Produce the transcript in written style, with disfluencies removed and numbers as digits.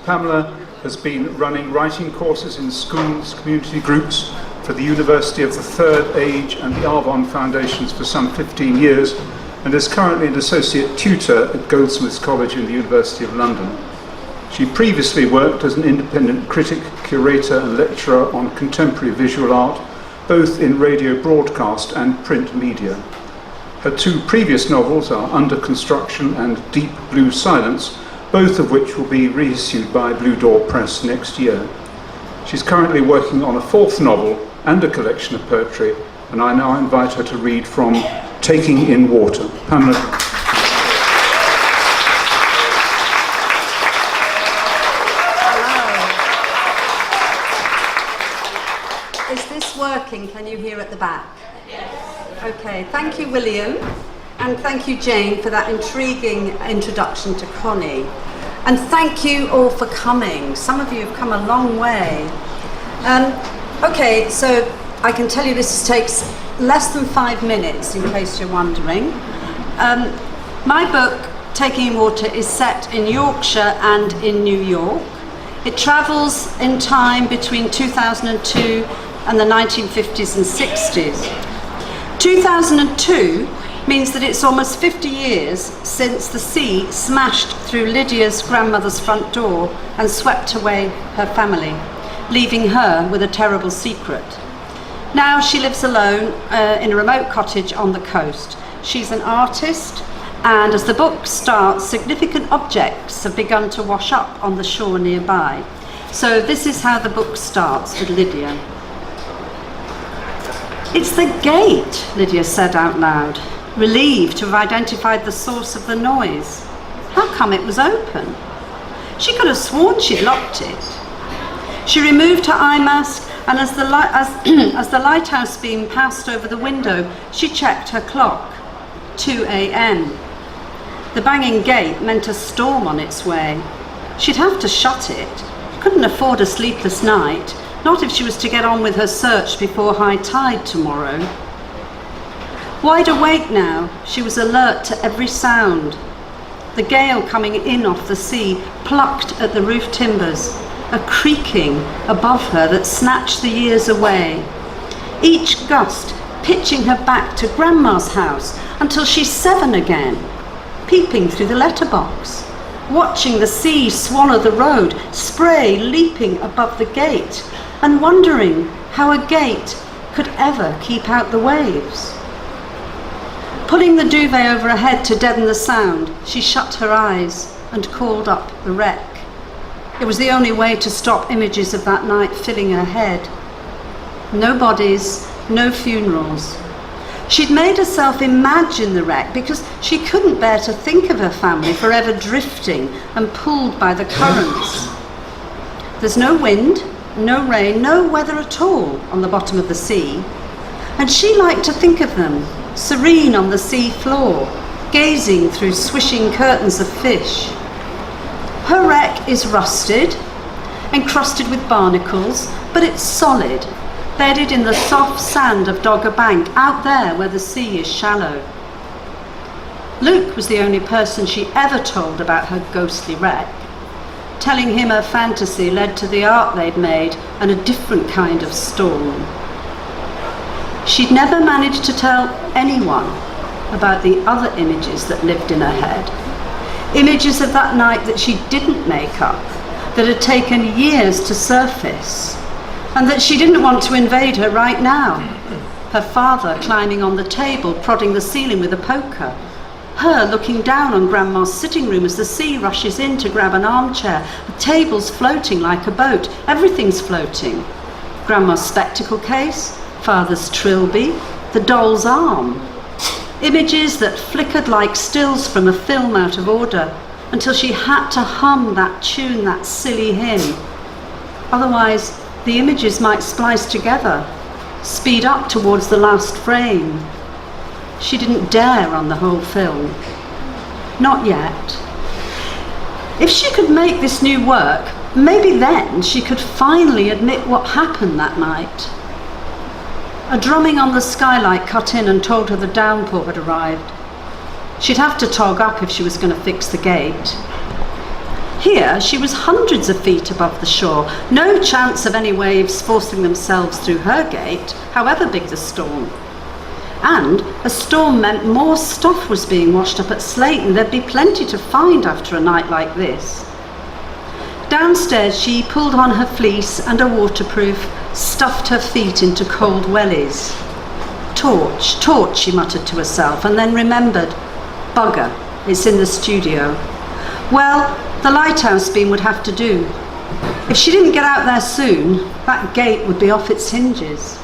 Pamela has been running writing courses in schools, community groups for the University of the Third Age and the Arvon Foundations for some 15 years, and is currently an associate tutor at Goldsmiths College in the University of London. She previously worked as an independent critic, curator and lecturer on contemporary visual art, both in radio broadcast and print media. Her two previous novels are Under Construction and Deep Blue Silence, both of which will be reissued by Blue Door Press next year. She's currently working on a fourth novel and a collection of poetry, and I now invite her to read from Taking in Water. Pamela. Hello. Is this working? Can you hear at the back? Yes. Okay, thank you, William. And thank you, Jane, for that intriguing introduction to Connie. And thank you all for coming. Some of you have come a long way. Okay, so I can tell you this takes less than 5 minutes, in case you're wondering. My book, Taking in Water, is set in Yorkshire and in New York. It travels in time between 2002 and the 1950s and 60s. 2002 means that it's almost 50 years since the sea smashed through Lydia's grandmother's front door and swept away her family, leaving her with a terrible secret. Now she lives alone in a remote cottage on the coast. She's an artist, and as the book starts, significant objects have begun to wash up on the shore nearby. So this is how the book starts with Lydia. "It's the gate," Lydia said out loud, relieved to have identified the source of the noise. How come it was open? She could have sworn she'd locked it. She removed her eye mask, and as the lighthouse beam passed over the window, she checked her clock. 2 a.m. The banging gate meant a storm on its way. She'd have to shut it. Couldn't afford a sleepless night, not if she was to get on with her search before high tide tomorrow. Wide awake now, she was alert to every sound. The gale coming in off the sea plucked at the roof timbers, a creaking above her that snatched the years away. Each gust pitching her back to Grandma's house until she's 7 again, peeping through the letterbox, watching the sea swallow the road, spray leaping above the gate, and wondering how a gate could ever keep out the waves. Pulling the duvet over her head to deaden the sound, she shut her eyes and called up the wreck. It was the only way to stop images of that night filling her head. No bodies, no funerals. She'd made herself imagine the wreck because she couldn't bear to think of her family forever drifting and pulled by the currents. There's no wind, no rain, no weather at all on the bottom of the sea, and she liked to think of them serene on the sea floor, gazing through swishing curtains of fish. Her wreck is rusted, encrusted with barnacles, but it's solid, bedded in the soft sand of Dogger Bank, out there where the sea is shallow. Luke was the only person she ever told about her ghostly wreck. Telling him her fantasy led to the art they'd made and a different kind of storm. She'd never managed to tell anyone about the other images that lived in her head. Images of that night that she didn't make up, that had taken years to surface, and that she didn't want to invade her right now. Her father climbing on the table, prodding the ceiling with a poker. Her looking down on Grandma's sitting room as the sea rushes in to grab an armchair. The table's floating like a boat. Everything's floating. Grandma's spectacle case, Father's trilby, the doll's arm. Images that flickered like stills from a film out of order until she had to hum that tune, that silly hymn. Otherwise, the images might splice together, speed up towards the last frame. She didn't dare on the whole film. Not yet. If she could make this new work, maybe then she could finally admit what happened that night. A drumming on the skylight cut in and told her the downpour had arrived. She'd have to tog up if she was going to fix the gate. Here, she was hundreds of feet above the shore. No chance of any waves forcing themselves through her gate, however big the storm. And a storm meant more stuff was being washed up at Slayton. There'd be plenty to find after a night like this. Downstairs, she pulled on her fleece and a waterproof, stuffed her feet into cold wellies. Torch, torch, she muttered to herself, and then remembered. Bugger, it's in the studio. Well, the lighthouse beam would have to do. If she didn't get out there soon, that gate would be off its hinges.